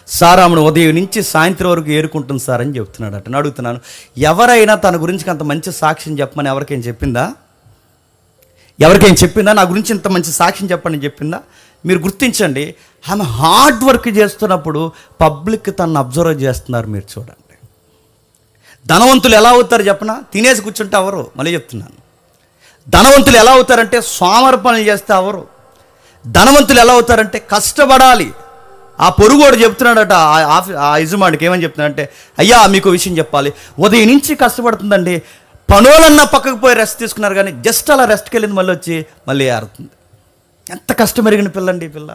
సారామును ఉదయం నుంచి సాయంత్రం వరకు ఏరుకుంటుంది సార్ అని చెప్తున్నాడు అట. నేను అడుగుతున్నాను, ఎవరైనా తన గురించి అంత మంచి సాక్ష్యం చెప్పమని ఎవరికైనా చెప్పిందా? ఎవరికైనా చెప్పిందా? నా గురించి ఇంత మంచి సాక్ష్యం చెప్పండి చెప్పిందా? మీరు గుర్తించండి, ఆమె హార్డ్ వర్క్ చేస్తున్నప్పుడు పబ్లిక్ తనను అబ్జర్వ్ చేస్తున్నారు. మీరు చూడండి, ధనవంతులు ఎలా అవుతారు చెప్పనా? తినేసి కూర్చుంటే అవరు. మళ్ళీ చెప్తున్నాను, ధనవంతులు ఎలా అవుతారంటే సోమరిపనులు చేస్తే అవరు. ధనవంతులు ఎలా అవుతారంటే కష్టపడాలి. ఆ పొరుగోడు చెప్తున్నాడట ఆ యజమానికి, ఏమని చెప్తున్నాడంటే, అయ్యా మీకు విషయం చెప్పాలి, ఉదయం నుంచి కష్టపడుతుందండి, పనులన్నా పక్కకు పోయి రెస్ట్ తీసుకున్నారు కానీ జస్ట్ అలా రెస్ట్కి వెళ్ళింది, మళ్ళీ వచ్చి మళ్ళీ ఏరుతుంది. ఎంత కష్టం ఎరిగిన పిల్లండి ఈ పిల్ల.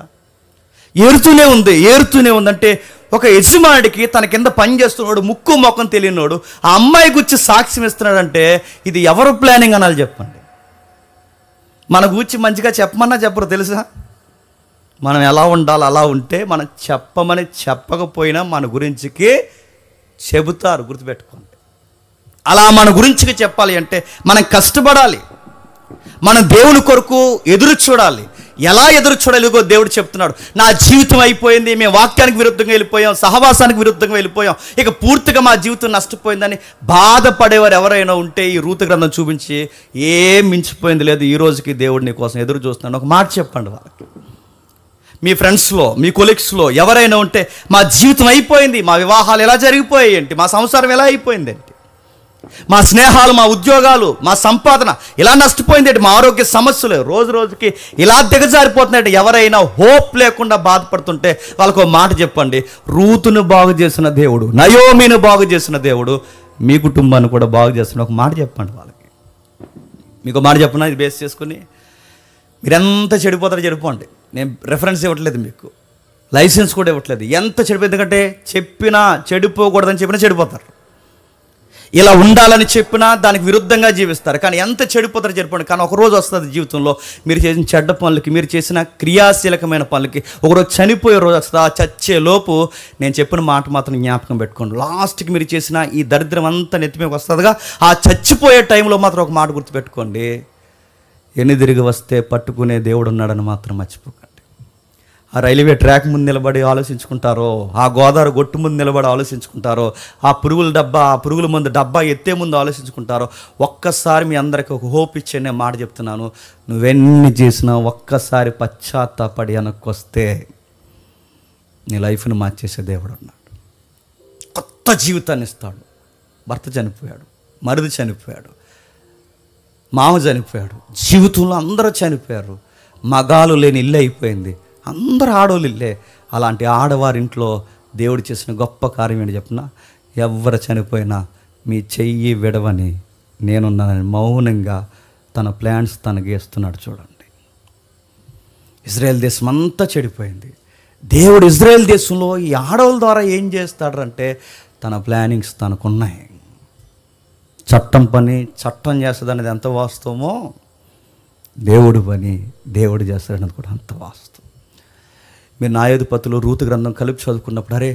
ఏరుతూనే ఉంది. అంటే ఒక యజమానికి తన కింద పని చేస్తున్నాడు, ముక్కు మొక్కం తెలియనోడు ఆ అమ్మాయి గురించి సాక్ష్యం ఇస్తున్నాడంటే ఇది ఎవరు ప్లానింగ్ అనాలి చెప్పండి? మన గురించి మంచిగా చెప్పమన్నా చెప్పరు తెలుసా? మనం ఎలా ఉండాలి అలా ఉంటే మనం చెప్పమని చెప్పకపోయినా మన గురించికి చెబుతారు. గుర్తుపెట్టుకోండి, అలా మన గురించికి చెప్పాలి అంటే మనం కష్టపడాలి, మనం దేవుని కొరకు ఎదురు చూడాలి. ఎలా ఎదురు చూడాలిగో దేవుడు చెప్తున్నాడు. నా జీవితం అయిపోయింది, మేము వాక్యానికి విరుద్ధంగా వెళ్ళిపోయాం, సహవాసానికి విరుద్ధంగా వెళ్ళిపోయాం, ఇక పూర్తిగా మా జీవితం నష్టపోయిందని బాధపడేవారు ఎవరైనా ఉంటే ఈ రూతు గ్రంథం చూపించి ఏం మించిపోయింది లేదు, ఈ రోజుకి దేవుడు నీ కోసం ఎదురు చూస్తున్నాడు. ఒక మాట చెప్పండి వాళ్ళకి, మీ ఫ్రెండ్స్లో మీ కొలీగ్స్లో ఎవరైనా ఉంటే మా జీవితం అయిపోయింది, మా వివాహాలు ఎలా జరిగిపోయాయి ఏంటి, మా సంసారం ఎలా అయిపోయింది ఏంటి, మా స్నేహాలు, మా ఉద్యోగాలు, మా సంపాదన ఇలా నష్టపోయింది ఏంటి, మా ఆరోగ్య సమస్యలు రోజు రోజుకి ఇలా దిగజారిపోతున్నాయంటే ఎవరైనా హోప్ లేకుండా బాధపడుతుంటే వాళ్ళకు మాట చెప్పండి, రూతును బాగు చేసిన దేవుడు, నయోమిని బాగు చేసిన దేవుడు మీ కుటుంబాన్ని కూడా బాగు చేస్తున్న ఒక మాట చెప్పండి వాళ్ళకి. మీకు మాట చెప్పనా, ఇది బేస్ చేసుకుని మీరెంత చెడిపోతారో చెడిపోండి. నేను రెఫరెన్స్ ఇవ్వట్లేదు, మీకు లైసెన్స్ కూడా ఇవ్వట్లేదు. ఎంత చెడిపో, ఎందుకంటే చెప్పినా చెడిపోకూడదని చెప్పినా చెడిపోతారు, ఇలా ఉండాలని చెప్పినా దానికి విరుద్ధంగా జీవిస్తారు. కానీ ఎంత చెడిపోతారో చెడిపోండి. కానీ ఒకరోజు వస్తుంది జీవితంలో మీరు చేసిన చెడ్డ పనులకి, మీరు చేసిన క్రియాశీలకమైన పనులకి ఒకరోజు చనిపోయే రోజు వస్తుంది. ఆ చచ్చే లోపు నేను చెప్పిన మాట మాత్రం జ్ఞాపకం పెట్టుకోండి. లాస్ట్కి మీరు చేసిన ఈ దరిద్రం అంతా నెత్తిమీదకి వస్తుందిగా, ఆ చచ్చిపోయే టైంలో మాత్రం ఒక మాట గుర్తుపెట్టుకోండి, ఎన్నిదిరిగి వస్తే పట్టుకునే దేవుడు ఉన్నాడని మాత్రం మర్చిపోకండి. ఆ రైల్వే ట్రాక్ ముందు నిలబడి ఆలోచించుకుంటారో, ఆ గోదావరి గొట్టు ముందు నిలబడి ఆలోచించుకుంటారో, ఆ పురుగుల మందు డబ్బా ఎత్తే ముందు ఆలోచించుకుంటారో, ఒక్కసారి మీ అందరికీ ఒక హోప్ ఇచ్చే నేను మాట చెప్తున్నాను, నువ్వెన్ని చేసినా ఒక్కసారి పశ్చాత్తాపడి వెనక్కి వస్తే నీ లైఫ్ని మార్చేసే దేవుడు ఉన్నాడు. కొత్త జీవితాన్ని ఇస్తాడు. భర్త చనిపోయాడు, మరిది చనిపోయాడు, మామ చనిపోయాడు, జీవితంలో అందరూ చనిపోయారు, మగాలు లేని ఇల్లు అయిపోయింది, అందరూ ఆడవాళ్ళు ఇల్లే. అలాంటి ఆడవారింట్లో దేవుడు చేసిన గొప్ప కార్యం ఏంటి చెప్పిన, ఎవరు చనిపోయినా మీ చెయ్యి విడవని నేనున్నానని మౌనంగా తన ప్లాన్స్ తనకి వేస్తున్నాడు. చూడండి, ఇజ్రాయెల్ దేశం అంతా చెడిపోయింది. దేవుడు ఇజ్రాయెల్ దేశంలో ఈ ఆడవాళ్ళ ద్వారా ఏం చేస్తాడంటే తన ప్లానింగ్స్ తనకున్నాయి. చట్టం పని చట్టం చేస్తుంది అనేది ఎంత వాస్తవమో, దేవుడు పని దేవుడు చేస్తాడన్నది కూడా అంత వాస్తవం. మీరు న్యాయాధిపతులు రూతు గ్రంథం కలిపి చదువుకున్నప్పుడు, అరే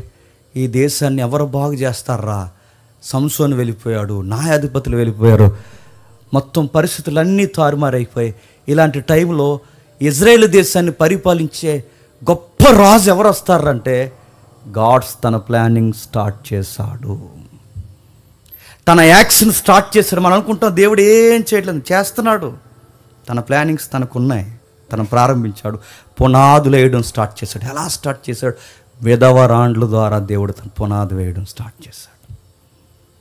ఈ దేశాన్ని ఎవరు బాగు చేస్తారా, సంసోను వెళ్ళిపోయాడు, న్యాయాధిపతులు వెళ్ళిపోయారు, మొత్తం పరిస్థితులన్నీ తారుమారైపోయాయి. ఇలాంటి టైంలో ఇజ్రాయేల్ దేశాన్ని పరిపాలించే గొప్ప రాజు ఎవరు వస్తారంటే గాడ్స్ తన ప్లానింగ్ స్టార్ట్ చేశాడు, తన యాక్షన్ స్టార్ట్ చేశాడు. మనం అనుకుంటాం దేవుడు ఏం చేయట్లేదు, చేస్తున్నాడు. తన ప్లానింగ్స్ తనకున్నాయి, తను ప్రారంభించాడు, పునాదులు వేయడం స్టార్ట్ చేశాడు. ఎలా స్టార్ట్ చేశాడు? విధవరాండ్ల ద్వారా దేవుడు తన పునాది వేయడం స్టార్ట్ చేశాడు,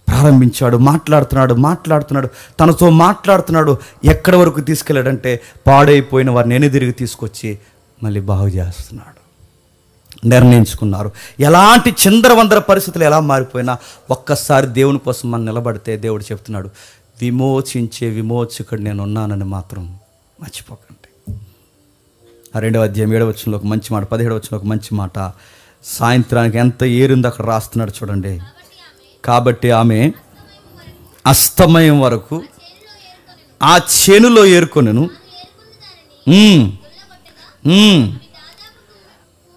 ప్రారంభించాడు. మాట్లాడుతున్నాడు, తనతో మాట్లాడుతున్నాడు. ఎక్కడి వరకు తీసుకెళ్ళాడంటే పాడైపోయిన వారిని ఎనిదిరిగి తీసుకొచ్చి మళ్ళీ బాగు చేస్తున్నాడు. నిర్ణయించుకున్నారు. ఎలాంటి చిందరవందర పరిస్థితులు ఎలా మారిపోయినా ఒక్కసారి దేవుని కోసం మనం నిలబడితే దేవుడు చెప్తున్నాడు, విమోచించే విమోచకుడు నేను ఉన్నానని మాత్రం మర్చిపోకండి. ఆ 2వ అధ్యాయం 7వ వచనంలో ఒక మంచి మాట, 17వ వచనంలో ఒక మంచి మాట, సాయంత్రానికి ఎంత ఏరుందో అక్కడ రాస్తున్నాడు చూడండి. కాబట్టి ఆమె అస్తమయం వరకు ఆ చేనులో ఏరుకొనెను,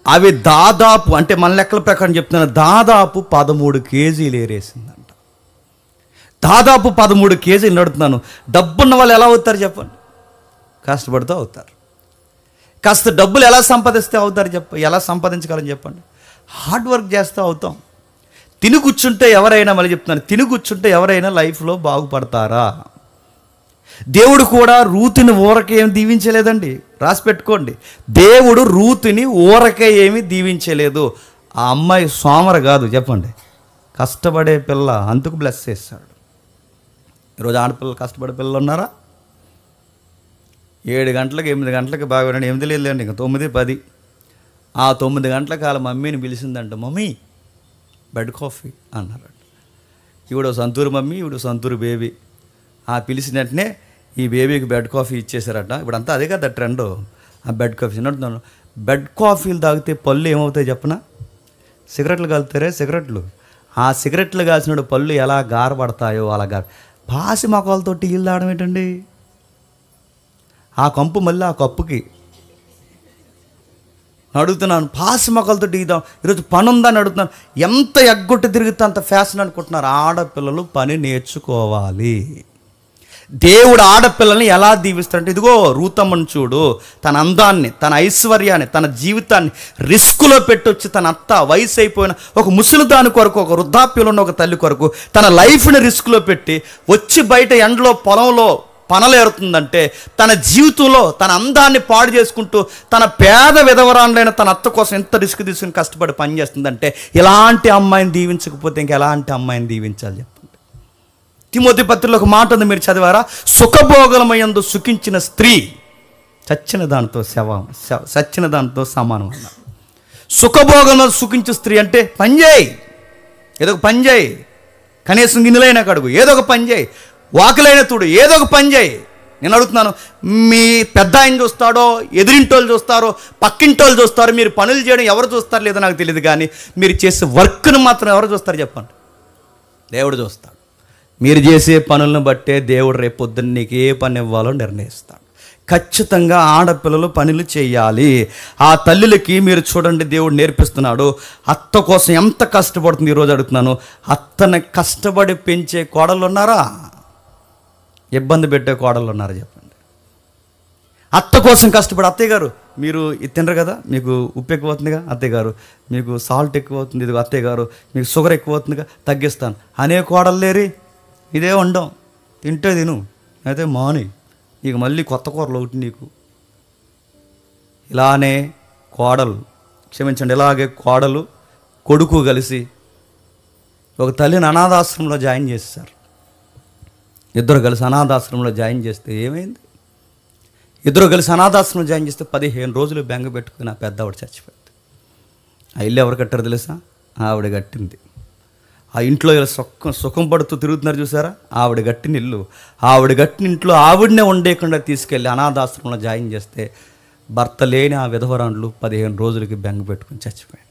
అవి దాదాపు, అంటే మన లెక్కల ప్రకారం చెప్తున్నాను, దాదాపు 13 కేజీలు ఏరేసిందంట. దాదాపు 13 కేజీలు నడుతున్నాను. డబ్బున్న వాళ్ళు ఎలా అవుతారు చెప్పండి? కష్టపడుతూ అవుతారు. కాస్త డబ్బులు ఎలా సంపాదిస్తే అవుతారు ఎలా సంపాదించగలని చెప్పండి? హార్డ్ వర్క్ చేస్తూ అవుతాం. తిని కూర్చుంటే ఎవరైనా, మళ్ళీ చెప్తున్నాను, తిని కూర్చుంటే ఎవరైనా లైఫ్లో బాగుపడతారా? దేవుడు కూడా రూతుని ఊరకే ఏమి దీవించలేదండి. రాసి పెట్టుకోండి, దేవుడు రూతుని ఊరకే ఏమి దీవించలేదు. ఆ అమ్మాయి సోమర కాదు, చెప్పండి, కష్టపడే పిల్ల, అందుకు బ్లెస్ చేస్తాడు. ఈరోజు ఆడపిల్లలు కష్టపడే పిల్లలు ఉన్నారా? 7 గంటలకు 8 గంటలకు బాగా 8 లేదండి, ఇంకా 9, 10. ఆ 9 గంటలకు వాళ్ళ మమ్మీని పిలిచిందంట, మమ్మీ బెడ్ కాఫీ అన్నారట. ఈవిడ సంతూరు మమ్మీ, ఈవిడ సంతూరు బేబీ. ఆ పిలిచిన వెంటనే ఈ బేబీకి బెడ్ కాఫీ ఇచ్చేసారట. ఇప్పుడంతా అదే కదా ట్రెండ్, ఆ బెడ్ కాఫీ. అంటున్నాను, బెడ్ కాఫీలు తాగితే పళ్ళు ఏమవుతాయి చెప్పనా? సిగరెట్లు కాలుతారే, సిగరెట్లు. ఆ సిగరెట్లు కాల్చినప్పుడు పళ్ళు ఎలా గారపడతాయో అలా పాసి మొక్కలతో టీలు తాగడం ఏంటండి? ఆ కంపు మళ్ళీ ఆ కప్పుకి అడుగుతున్నాను, పాసి మొక్కలతో టీదాం, ఈరోజు పని ఉందని అడుగుతున్నాను. ఎంత ఎగ్గొట్టి తిరిగితే అంత ఫ్యాషన్ అనుకుంటున్నారు. ఆడపిల్లలు పని నేర్చుకోవాలి. దేవుడు ఆడపిల్లల్ని ఎలా దీవిస్తాడంటే, ఇదిగో రూతమ్మను చూడు, తన అందాన్ని, తన ఐశ్వర్యాన్ని, తన జీవితాన్ని రిస్కులో పెట్టొచ్చి, తన అత్త వయసు అయిపోయిన ఒక ముసలి దాని కొరకు, ఒక వృద్ధాప్యంలో ఉన్న ఒక తల్లి కొరకు తన లైఫ్ని రిస్క్లో పెట్టి వచ్చి బయట ఎండలో పొలంలో పనలేరుతుందంటే, తన జీవితంలో తన అందాన్ని పాడు చేసుకుంటూ తన పేద విధవరాండ్లైన తన అత్త కోసం ఎంత రిస్క్ తీసుకుని కష్టపడి పనిచేస్తుందంటే, ఇలాంటి అమ్మాయిని దీవించకపోతే ఇంకెలాంటి అమ్మాయిని దీవించాలి చెప్పండి. తిమోతి పత్రికలో ఒక మాట ఉంది, మీరు చదివారా? సుఖభోగలమయందు సుఖించిన స్త్రీ చచ్చిన దానితో సమానం అన్నారు. సుఖభోగంలో సుఖించే స్త్రీ అంటే పని చేయి, ఏదో ఒక పని చేయి, కనీసం గిన్నెలైనా కడుగు, ఏదో ఒక పని చేయి, వాకులైన తుడు, ఏదో ఒక పని చేయి. నేను అడుగుతున్నాను, మీ పెద్ద ఆయన చూస్తాడో, ఎదురింటోళ్ళు చూస్తారో, పక్కింటోళ్ళు చూస్తారో, మీరు పనులు చేయడం ఎవరు చూస్తారు లేదో నాకు తెలియదు, కానీ మీరు చేసే వర్క్ను మాత్రం ఎవరు చూస్తారు చెప్పండి? దేవుడు చూస్తాడు. మీరు చేసే పనులను బట్టే దేవుడు రేపు పొద్దున్న నీకు ఏ పని ఇవ్వాలో నిర్ణయిస్తాడు. ఖచ్చితంగా ఆడపిల్లలు పనులు చేయాలి. ఆ తల్లులకి మీరు చూడండి, దేవుడు నేర్పిస్తున్నాడు. అత్త కోసం ఎంత కష్టపడుతుంది. ఈరోజు అడుగుతున్నాను, అత్తని కష్టపడి పెంచే కోడళ్ళు ఉన్నారా? ఇబ్బంది పెట్టే కోడళ్ళు ఉన్నారా చెప్పండి? అత్త కోసం కష్టపడి, అత్తయ్య గారు మీరు ఇది తినరు కదా, మీకు ఉప్పు ఎక్కువ అవుతుందిగా, అత్తయ్య గారు మీకు సాల్ట్ ఎక్కువ అవుతుంది, ఇది అత్తయ్య గారు మీకు షుగర్ ఎక్కువ అవుతుందిగా, తగ్గిస్తాను అనే కోడలు లేరి. ఇదే వండం, తింటే తిను, అయితే మాని, నీకు మళ్ళీ కొత్త కూరలు ఒకటి నీకు. ఇలానే కోడలు, క్షమించండి, ఇలాగే కోడలు కొడుకు కలిసి ఒక తల్లిని అనాథాశ్రమంలో జాయిన్ చేశారు. ఇద్దరు కలిసి అనాథాశ్రమంలో జాయిన్ చేస్తే ఏమైంది? ఇద్దరు కలిసి అనాథాశ్రమంలో జాయిన్ చేస్తే 15 రోజులు బెంగ పెట్టుకుని ఆ పెద్ద ఆవిడ చచ్చిపోయింది. ఆ ఇల్లు ఎవరు కట్టారు తెలుసా? ఆవిడ కట్టింది. ఆ ఇంట్లో ఇలా సుఖం పడుతూ తిరుగుతున్నారు చూసారా? ఆవిడ కట్టిన ఇల్లు. ఆవిడ కట్టిన ఇంట్లో ఆవిడనే ఉండేకుండా తీసుకెళ్ళి అనాథాశ్రమంలో జాయిన్ చేస్తే భర్త లేని ఆ విధవరాండ్లు 15 రోజులకి బెంగ పెట్టుకుని చచ్చిపోయాడు.